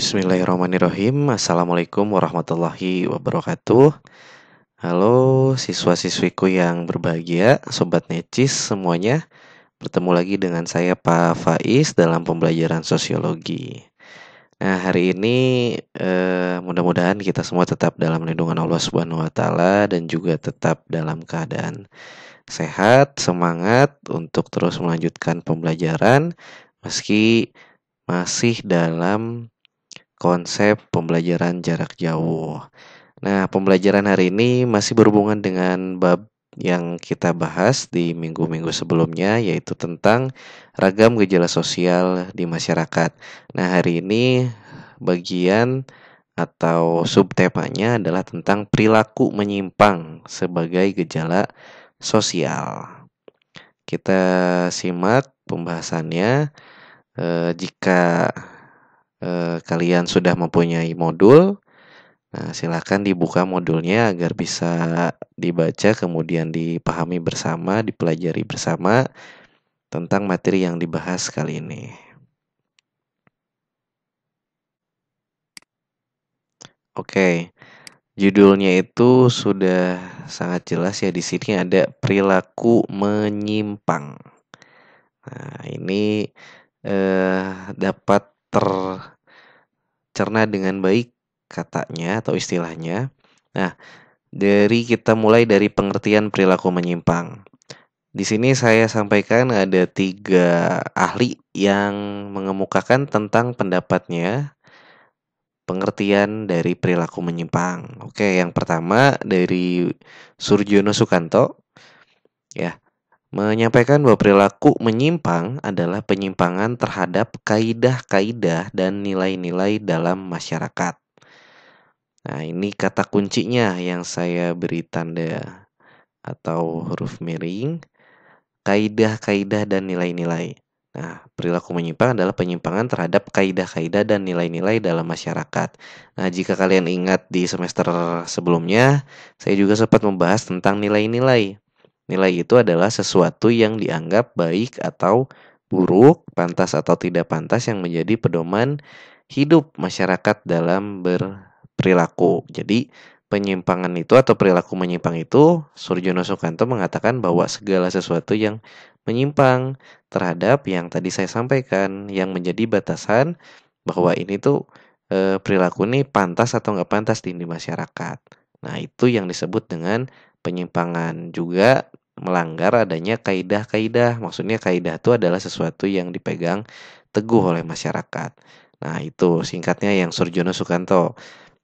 Bismillahirrahmanirrahim. Assalamualaikum warahmatullahi wabarakatuh. Halo siswa-siswiku yang berbahagia, Sobat Necis semuanya. Bertemu lagi dengan saya Pak Faiz dalam pembelajaran sosiologi. Nah, hari ini mudah-mudahan kita semua tetap dalam lindungan Allah Subhanahu wa taala dan juga tetap dalam keadaan sehat, semangat untuk terus melanjutkan pembelajaran meski masih dalam konsep pembelajaran jarak jauh. Nah, pembelajaran hari ini masih berhubungan dengan bab yang kita bahas di minggu-minggu sebelumnya, yaitu tentang ragam gejala sosial di masyarakat. Nah, hari ini bagian atau subtemanya adalah tentang perilaku menyimpang sebagai gejala sosial. Kita simak pembahasannya. Jika kalian sudah mempunyai modul, nah silakan dibuka modulnya agar bisa dibaca kemudian dipahami bersama, dipelajari bersama tentang materi yang dibahas kali ini. Oke, judulnya itu sudah sangat jelas ya, di sini ada perilaku menyimpang. Nah, ini dapat tercerna dengan baik katanya atau istilahnya. Nah, kita mulai dari pengertian perilaku menyimpang. Di sini saya sampaikan ada 3 ahli yang mengemukakan tentang pendapatnya pengertian dari perilaku menyimpang. Oke, yang pertama dari Surjono Sukanto ya, menyampaikan bahwa perilaku menyimpang adalah penyimpangan terhadap kaidah-kaidah dan nilai-nilai dalam masyarakat. Nah, ini kata kuncinya yang saya beri tanda atau huruf miring, kaidah-kaidah dan nilai-nilai. Nah, perilaku menyimpang adalah penyimpangan terhadap kaidah-kaidah dan nilai-nilai dalam masyarakat. Nah, jika kalian ingat di semester sebelumnya, saya juga sempat membahas tentang nilai-nilai. Nilai itu adalah sesuatu yang dianggap baik atau buruk, pantas atau tidak pantas yang menjadi pedoman hidup masyarakat dalam berperilaku. Jadi, penyimpangan itu atau perilaku menyimpang itu, Surjono Sukanto mengatakan bahwa segala sesuatu yang menyimpang terhadap yang tadi saya sampaikan, yang menjadi batasan bahwa ini tuh perilaku ini pantas atau nggak pantas di masyarakat. Nah, itu yang disebut dengan penyimpangan. Juga melanggar adanya kaidah-kaidah. Maksudnya kaidah itu adalah sesuatu yang dipegang teguh oleh masyarakat. Nah, itu singkatnya yang Surjono Sukanto.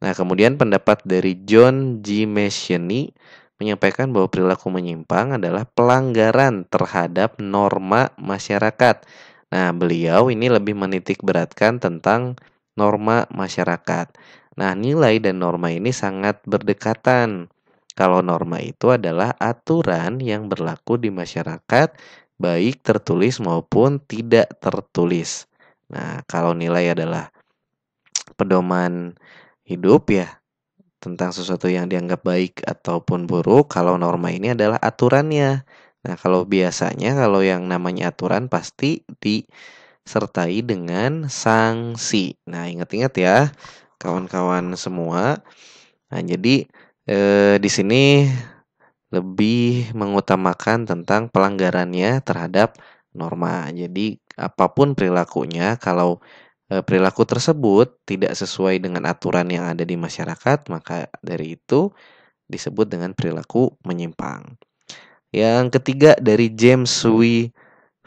Nah, kemudian pendapat dari John G. Messiani menyampaikan bahwa perilaku menyimpang adalah pelanggaran terhadap norma masyarakat. Nah, beliau ini lebih menitik beratkan tentang norma masyarakat. Nah, nilai dan norma ini sangat berdekatan. Kalau norma itu adalah aturan yang berlaku di masyarakat, baik tertulis maupun tidak tertulis. Nah, kalau nilai adalah pedoman hidup ya, tentang sesuatu yang dianggap baik ataupun buruk. Kalau norma ini adalah aturannya. Nah, kalau biasanya kalau yang namanya aturan pasti disertai dengan sanksi. Nah, ingat-ingat ya, kawan-kawan semua. Nah, jadi di sini lebih mengutamakan tentang pelanggarannya terhadap norma. Jadi apapun perilakunya, kalau perilaku tersebut tidak sesuai dengan aturan yang ada di masyarakat, maka dari itu disebut dengan perilaku menyimpang. Yang ketiga dari James W.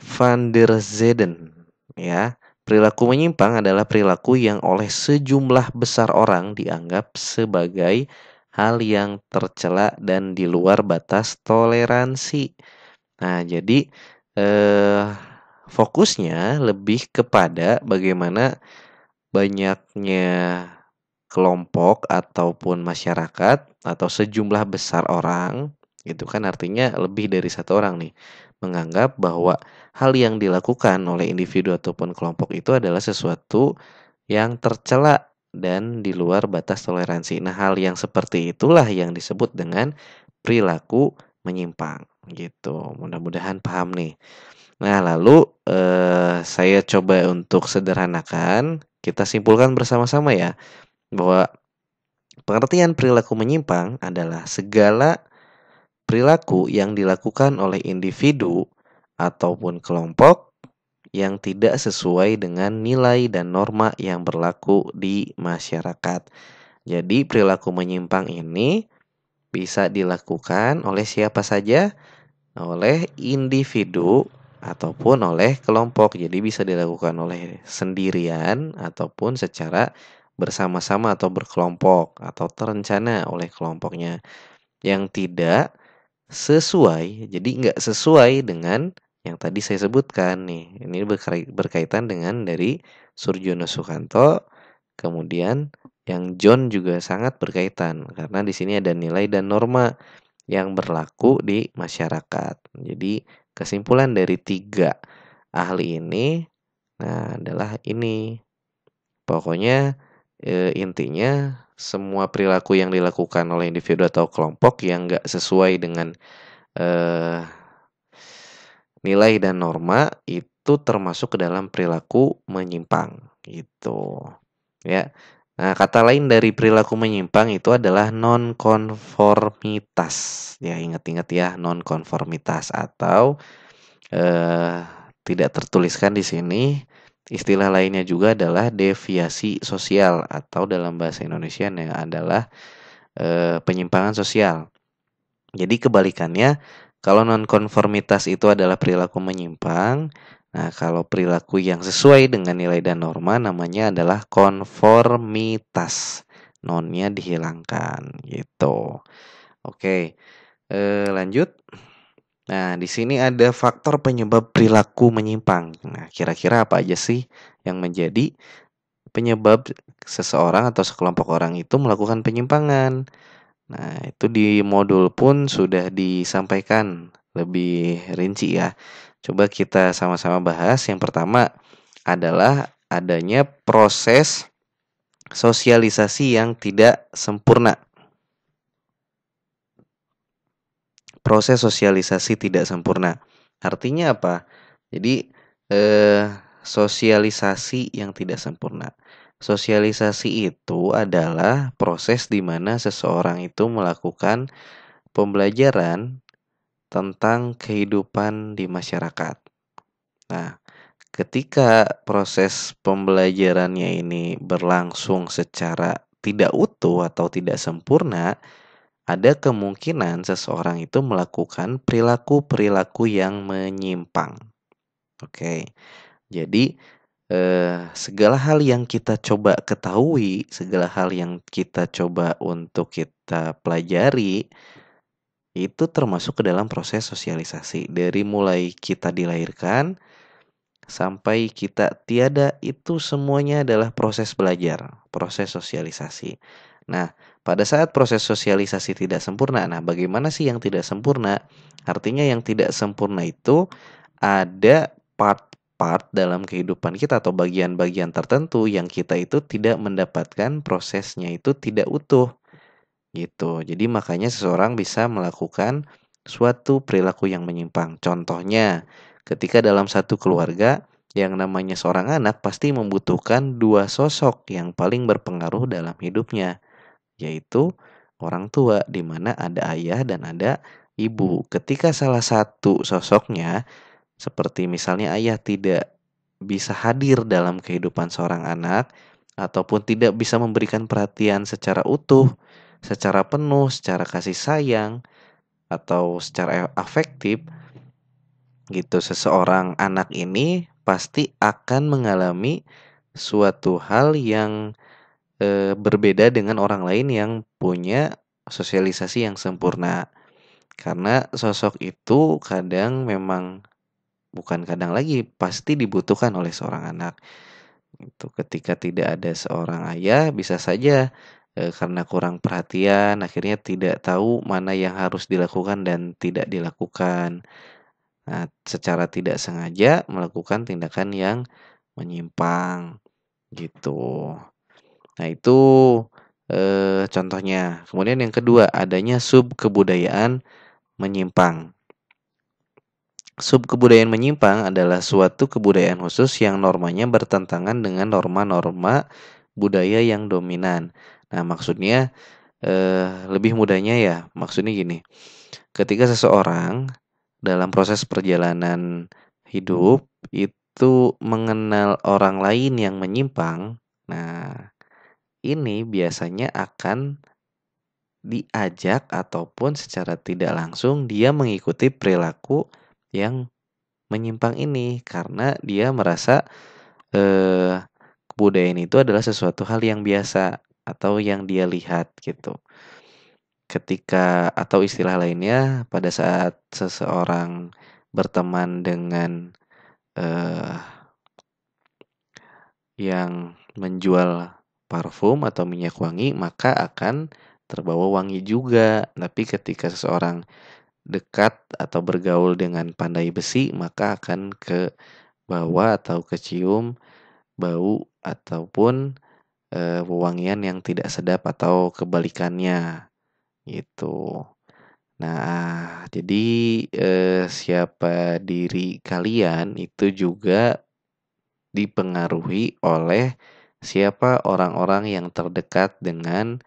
van der Zeden, ya. Perilaku menyimpang adalah perilaku yang oleh sejumlah besar orang dianggap sebagai hal yang tercela dan di luar batas toleransi. Nah, jadi fokusnya lebih kepada bagaimana banyaknya kelompok ataupun masyarakat atau sejumlah besar orang, itu kan artinya lebih dari satu orang nih, menganggap bahwa hal yang dilakukan oleh individu ataupun kelompok itu adalah sesuatu yang tercela dan di luar batas toleransi. Nah, hal yang seperti itulah yang disebut dengan perilaku menyimpang gitu. Mudah-mudahan paham nih. Nah, lalu saya coba untuk sederhanakan, kita simpulkan bersama-sama ya, bahwa pengertian perilaku menyimpang adalah segala perilaku yang dilakukan oleh individu ataupun kelompok yang tidak sesuai dengan nilai dan norma yang berlaku di masyarakat. Jadi perilaku menyimpang ini bisa dilakukan oleh siapa saja, oleh individu ataupun oleh kelompok. Jadi bisa dilakukan oleh sendirian ataupun secara bersama-sama atau berkelompok atau terencana oleh kelompoknya yang tidak sesuai. Jadi nggak sesuai dengan yang tadi saya sebutkan nih. Ini berkaitan dengan dari Surjono Sukanto, kemudian yang John juga sangat berkaitan karena di sini ada nilai dan norma yang berlaku di masyarakat. Jadi kesimpulan dari 3 ahli ini adalah ini. Pokoknya intinya semua perilaku yang dilakukan oleh individu atau kelompok yang nggak sesuai dengan eh, nilai dan norma itu termasuk ke dalam perilaku menyimpang gitu. Ya. Nah, kata lain dari perilaku menyimpang itu adalah nonkonformitas. Ya, ingat-ingat ya, nonkonformitas atau eh, tidak tertuliskan di sini. Istilah lainnya juga adalah deviasi sosial atau dalam bahasa Indonesia adalah penyimpangan sosial. Jadi kebalikannya, kalau nonkonformitas itu adalah perilaku menyimpang, nah kalau perilaku yang sesuai dengan nilai dan norma namanya adalah konformitas. Nonnya dihilangkan gitu. Oke, lanjut. Nah, di sini ada faktor penyebab perilaku menyimpang. Nah, kira-kira apa aja sih yang menjadi penyebab seseorang atau sekelompok orang itu melakukan penyimpangan? Nah, itu di modul pun sudah disampaikan lebih rinci ya. Coba kita sama-sama bahas. Yang pertama adalah adanya proses sosialisasi yang tidak sempurna. Proses sosialisasi tidak sempurna. Artinya apa? Jadi sosialisasi yang tidak sempurna. Sosialisasi itu adalah proses di mana seseorang itu melakukan pembelajaran tentang kehidupan di masyarakat. Nah, ketika proses pembelajarannya ini berlangsung secara tidak utuh atau tidak sempurna, ada kemungkinan seseorang itu melakukan perilaku-perilaku yang menyimpang. Oke, jadi segala hal yang kita coba ketahui, segala hal yang kita coba untuk kita pelajari, itu termasuk ke dalam proses sosialisasi. Dari mulai kita dilahirkan sampai kita tiada, itu semuanya adalah proses belajar, proses sosialisasi. Nah, pada saat proses sosialisasi tidak sempurna, nah bagaimana sih yang tidak sempurna? Artinya yang tidak sempurna itu ada part-part dalam kehidupan kita atau bagian-bagian tertentu yang kita itu tidak mendapatkan prosesnya itu tidak utuh gitu. Jadi makanya seseorang bisa melakukan suatu perilaku yang menyimpang. Contohnya, ketika dalam satu keluarga yang namanya seorang anak pasti membutuhkan 2 sosok yang paling berpengaruh dalam hidupnya, yaitu orang tua di mana ada ayah dan ada ibu. Ketika salah satu sosoknya seperti misalnya ayah tidak bisa hadir dalam kehidupan seorang anak ataupun tidak bisa memberikan perhatian secara utuh, secara penuh, secara kasih sayang atau secara afektif gitu, seseorang anak ini pasti akan mengalami suatu hal yang berbeda dengan orang lain yang punya sosialisasi yang sempurna. Karena sosok itu kadang memang bukan kadang lagi, pasti dibutuhkan oleh seorang anak. Itu ketika tidak ada seorang ayah, bisa saja karena kurang perhatian, akhirnya tidak tahu mana yang harus dilakukan dan tidak dilakukan. Nah, secara tidak sengaja melakukan tindakan yang menyimpang, gitu. Nah, itu contohnya. Kemudian yang kedua, adanya subkebudayaan menyimpang. Subkebudayaan menyimpang adalah suatu kebudayaan khusus yang normanya bertentangan dengan norma-norma budaya yang dominan. Nah, maksudnya lebih mudahnya ya, maksudnya gini, ketika seseorang dalam proses perjalanan hidup itu mengenal orang lain yang menyimpang, nah ini biasanya akan diajak ataupun secara tidak langsung dia mengikuti perilaku yang menyimpang ini karena dia merasa eh, kebudayaan itu adalah sesuatu hal yang biasa atau yang dia lihat gitu. Ketika atau istilah lainnya pada saat seseorang berteman dengan eh, yang menjual parfum atau minyak wangi, maka akan terbawa wangi juga. Tapi ketika seseorang dekat atau bergaul dengan pandai besi, maka akan ke bawah atau kecium bau ataupun wewangian yang tidak sedap atau kebalikannya gitu. Nah, jadi siapa diri kalian itu juga dipengaruhi oleh siapa orang-orang yang terdekat dengan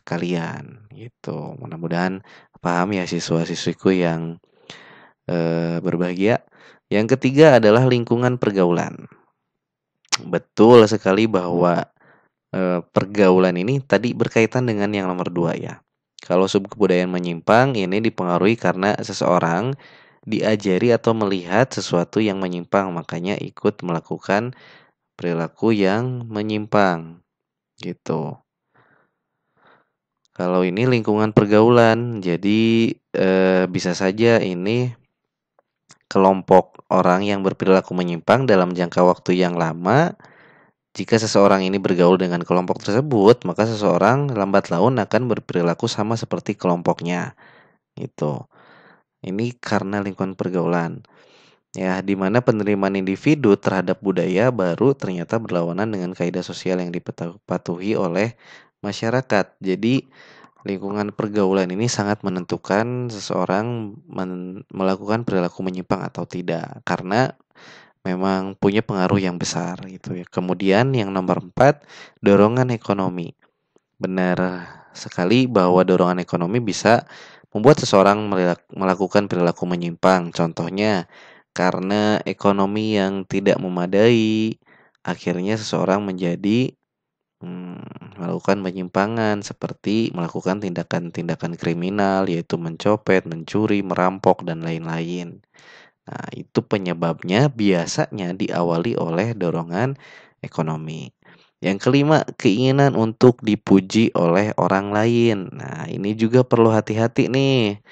kalian gitu. Mudah-mudahan paham ya siswa-siswiku yang berbahagia. Yang ketiga adalah lingkungan pergaulan. Betul sekali bahwa pergaulan ini tadi berkaitan dengan yang nomor dua ya. Kalau subkebudayaan menyimpang ini dipengaruhi karena seseorang diajari atau melihat sesuatu yang menyimpang, makanya ikut melakukan perilaku yang menyimpang gitu. Kalau ini lingkungan pergaulan, jadi bisa saja ini kelompok orang yang berperilaku menyimpang dalam jangka waktu yang lama. Jika seseorang ini bergaul dengan kelompok tersebut, maka seseorang lambat laun akan berperilaku sama seperti kelompoknya. Gitu. Ini karena lingkungan pergaulan. Ya, di mana penerimaan individu terhadap budaya baru ternyata berlawanan dengan kaidah sosial yang dipatuhi oleh masyarakat. Jadi, lingkungan pergaulan ini sangat menentukan seseorang melakukan perilaku menyimpang atau tidak. Karena memang punya pengaruh yang besar gitu ya. Kemudian yang nomor 4, dorongan ekonomi. Benar sekali bahwa dorongan ekonomi bisa membuat seseorang melakukan perilaku menyimpang. Contohnya, karena ekonomi yang tidak memadai, akhirnya seseorang menjadi melakukan penyimpangan seperti melakukan tindakan-tindakan kriminal yaitu mencopet, mencuri, merampok dan lain-lain. Nah, itu penyebabnya biasanya diawali oleh dorongan ekonomi. Yang kelima, keinginan untuk dipuji oleh orang lain. Nah, ini juga perlu hati-hati nih.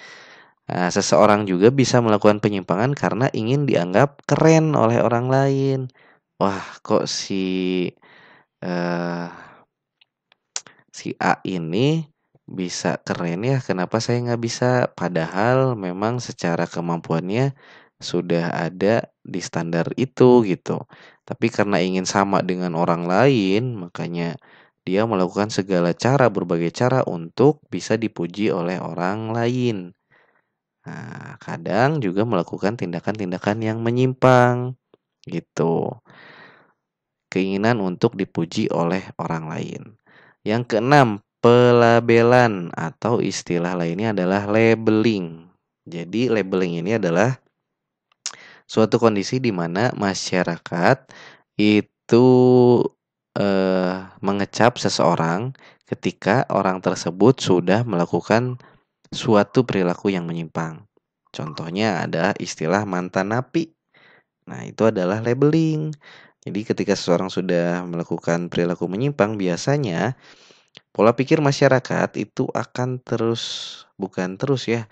Nah, seseorang juga bisa melakukan penyimpangan karena ingin dianggap keren oleh orang lain. Wah, kok eh, si A ini bisa keren ya, kenapa saya nggak bisa? Padahal memang secara kemampuannya sudah ada di standar itu gitu. Tapi karena ingin sama dengan orang lain, makanya dia melakukan segala cara, berbagai cara untuk bisa dipuji oleh orang lain. Nah, kadang juga melakukan tindakan-tindakan yang menyimpang gitu. Keinginan untuk dipuji oleh orang lain. Yang keenam, pelabelan atau istilah lainnya adalah labeling. Jadi labeling ini adalah suatu kondisi di mana masyarakat itu mengecap seseorang ketika orang tersebut sudah melakukan suatu perilaku yang menyimpang. Contohnya ada istilah mantan napi. Nah, itu adalah labeling. Jadi ketika seseorang sudah melakukan perilaku menyimpang, biasanya pola pikir masyarakat itu akan terus, bukan terus ya,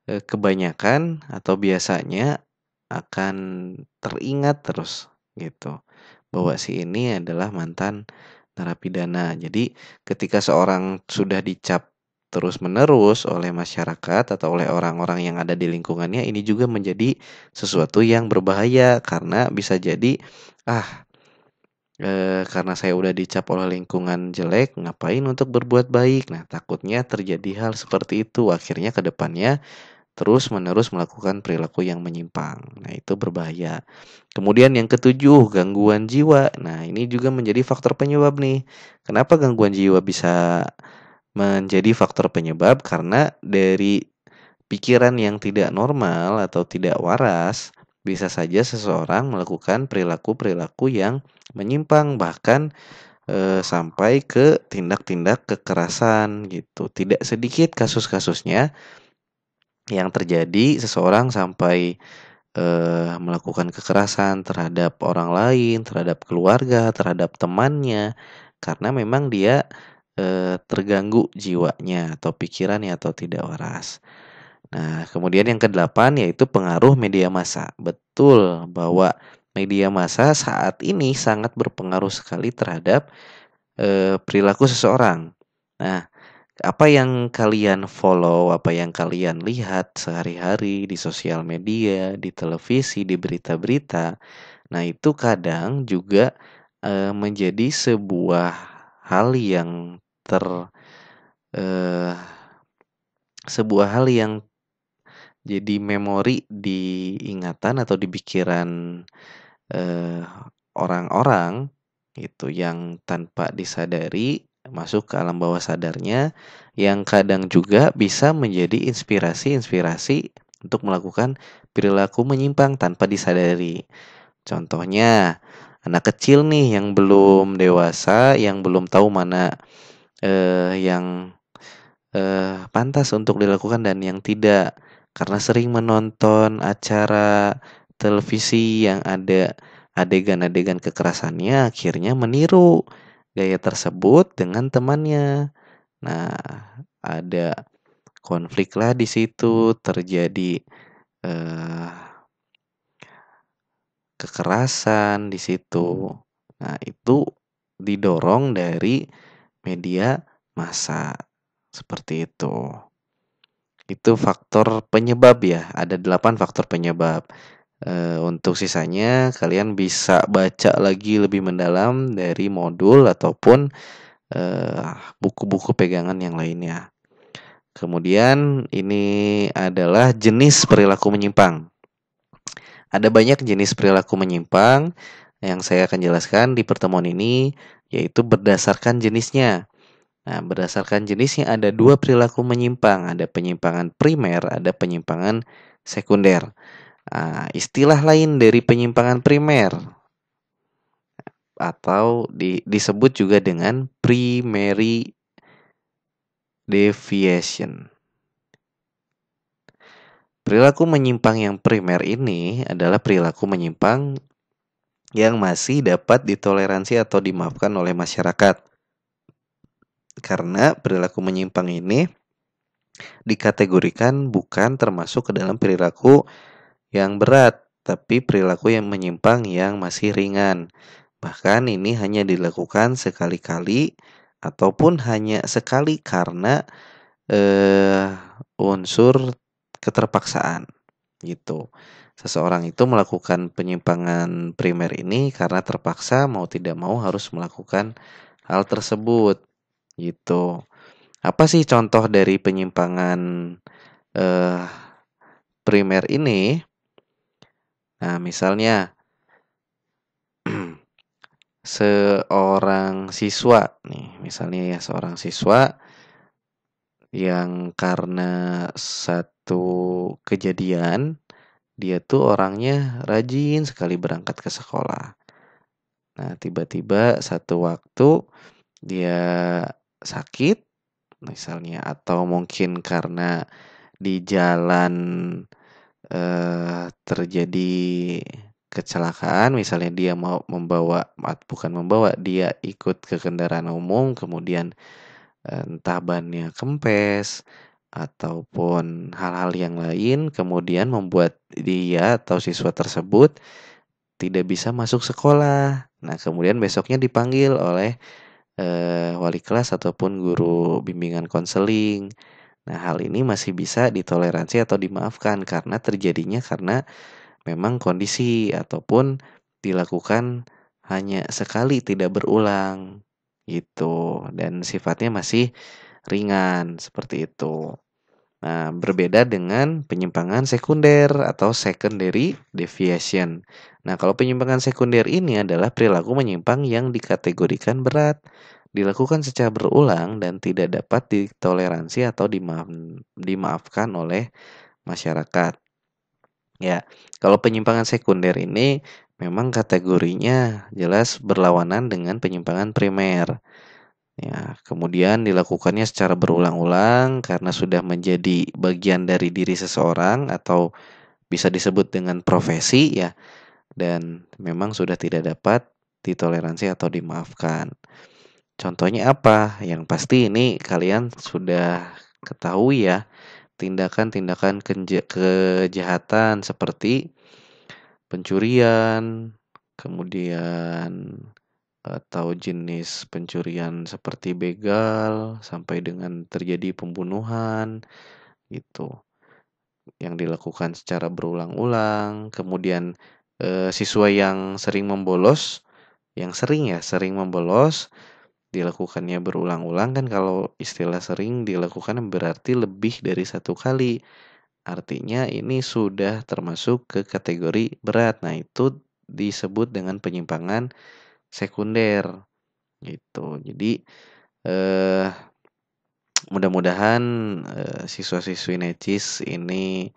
kebanyakan atau biasanya akan teringat terus gitu bahwa si ini adalah mantan narapidana. Jadi ketika seorang sudah dicap terus-menerus oleh masyarakat atau oleh orang-orang yang ada di lingkungannya, ini juga menjadi sesuatu yang berbahaya karena bisa jadi ah karena saya udah dicap oleh lingkungan jelek, ngapain untuk berbuat baik? Nah, takutnya terjadi hal seperti itu. Akhirnya ke depannya terus-menerus melakukan perilaku yang menyimpang. Nah, itu berbahaya. Kemudian yang ketujuh, gangguan jiwa. Nah, ini juga menjadi faktor penyebab nih. Kenapa gangguan jiwa bisa menjadi faktor penyebab? Karena dari pikiran yang tidak normal atau tidak waras, bisa saja seseorang melakukan perilaku-perilaku yang menyimpang, bahkan sampai ke tindak-tindak kekerasan gitu. Tidak sedikit kasus-kasusnya yang terjadi seseorang sampai melakukan kekerasan terhadap orang lain, terhadap keluarga, terhadap temannya, karena memang dia terganggu jiwanya atau pikirannya atau tidak waras. Nah, kemudian yang kedelapan yaitu pengaruh media massa. Betul bahwa media massa saat ini sangat berpengaruh sekali terhadap perilaku seseorang. Nah, apa yang kalian follow, apa yang kalian lihat sehari-hari di sosial media, di televisi, di berita-berita, nah itu kadang juga menjadi sebuah hal yang eee, sebuah hal yang jadi memori di ingatan atau di pikiran eee, orang-orang gitu yang tanpa disadari masuk ke alam bawah sadarnya, yang kadang juga bisa menjadi inspirasi-inspirasi untuk melakukan perilaku menyimpang tanpa disadari. Contohnya, anak kecil nih yang belum dewasa, yang belum tahu mana yang pantas untuk dilakukan dan yang tidak. Karena sering menonton acara televisi yang ada adegan-adegan kekerasannya, akhirnya meniru gaya tersebut dengan temannya. Nah, ada konflik lah di situ, terjadi eh, kekerasan di situ. Nah, itu didorong dari media massa seperti itu. Itu faktor penyebab ya, ada 8 faktor penyebab. Untuk sisanya kalian bisa baca lagi lebih mendalam dari modul ataupun buku-buku pegangan yang lainnya. Kemudian ini adalah jenis perilaku menyimpang. Ada banyak jenis perilaku menyimpang yang saya akan jelaskan di pertemuan ini, yaitu berdasarkan jenisnya. Nah, berdasarkan jenisnya ada dua perilaku menyimpang, ada penyimpangan primer, ada penyimpangan sekunder. Nah, istilah lain dari penyimpangan primer atau disebut juga dengan primary deviation. Perilaku menyimpang yang primer ini adalah perilaku menyimpang yang masih dapat ditoleransi atau dimaafkan oleh masyarakat. Karena perilaku menyimpang ini dikategorikan bukan termasuk ke dalam perilaku yang berat, tapi perilaku yang menyimpang yang masih ringan. Bahkan ini hanya dilakukan sekali-kali ataupun hanya sekali karena eh, unsur keterpaksaan gitu. Seseorang itu melakukan penyimpangan primer ini karena terpaksa mau tidak mau harus melakukan hal tersebut gitu. Apa sih contoh dari penyimpangan eh, primer ini? Nah, misalnya seorang siswa nih, misalnya ya seorang siswa yang karena satu kejadian dia tuh orangnya rajin sekali berangkat ke sekolah. Nah, tiba-tiba satu waktu dia sakit misalnya atau mungkin karena di jalan terjadi kecelakaan, misalnya dia mau membawa bukan membawa, dia ikut ke kendaraan umum kemudian entah bannya kempes ataupun hal-hal yang lain kemudian membuat dia atau siswa tersebut tidak bisa masuk sekolah. Nah, kemudian besoknya dipanggil oleh wali kelas ataupun guru bimbingan konseling. Nah, hal ini masih bisa ditoleransi atau dimaafkan karena terjadinya karena memang kondisi ataupun dilakukan hanya sekali tidak berulang gitu dan sifatnya masih ringan seperti itu. Nah, berbeda dengan penyimpangan sekunder atau secondary deviation. Nah, kalau penyimpangan sekunder ini adalah perilaku menyimpang yang dikategorikan berat, dilakukan secara berulang dan tidak dapat ditoleransi atau dimaafkan oleh masyarakat. Ya, kalau penyimpangan sekunder ini memang kategorinya jelas berlawanan dengan penyimpangan primer. Ya, kemudian dilakukannya secara berulang-ulang karena sudah menjadi bagian dari diri seseorang atau bisa disebut dengan profesi ya, dan memang sudah tidak dapat ditoleransi atau dimaafkan. Contohnya apa? Yang pasti ini kalian sudah ketahui ya, tindakan-tindakan kejahatan seperti pencurian, kemudian atau jenis pencurian seperti begal sampai dengan terjadi pembunuhan gitu yang dilakukan secara berulang-ulang. Kemudian siswa yang sering membolos, yang sering membolos dilakukannya berulang-ulang kan kalau istilah sering dilakukan berarti lebih dari satu kali. Artinya ini sudah termasuk ke kategori berat. Nah, itu disebut dengan penyimpangan sekunder gitu. Jadi eh mudah-mudahan siswa-siswi necis ini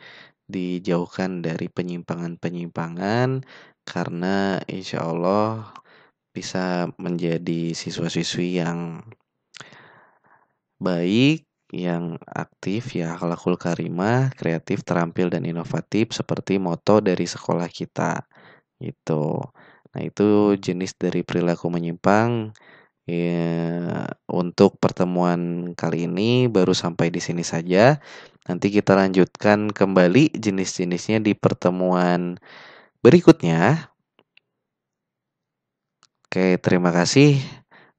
dijauhkan dari penyimpangan-penyimpangan karena insya Allah bisa menjadi siswa-siswi yang baik, yang aktif ya, akhlakul karimah, kreatif, terampil dan inovatif seperti moto dari sekolah kita gitu. Nah, itu jenis dari perilaku menyimpang. Ya, untuk pertemuan kali ini baru sampai di sini saja. Nanti kita lanjutkan kembali jenis-jenisnya di pertemuan berikutnya. Oke, terima kasih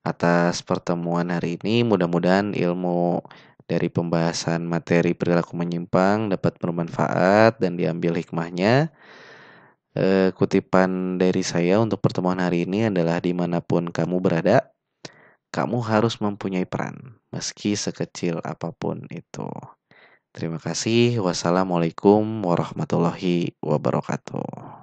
atas pertemuan hari ini. Mudah-mudahan ilmu dari pembahasan materi perilaku menyimpang dapat bermanfaat dan diambil hikmahnya. Kutipan dari saya untuk pertemuan hari ini adalah dimanapun kamu berada, kamu harus mempunyai peran, meski sekecil apapun itu. Terima kasih. Wassalamualaikum warahmatullahi wabarakatuh.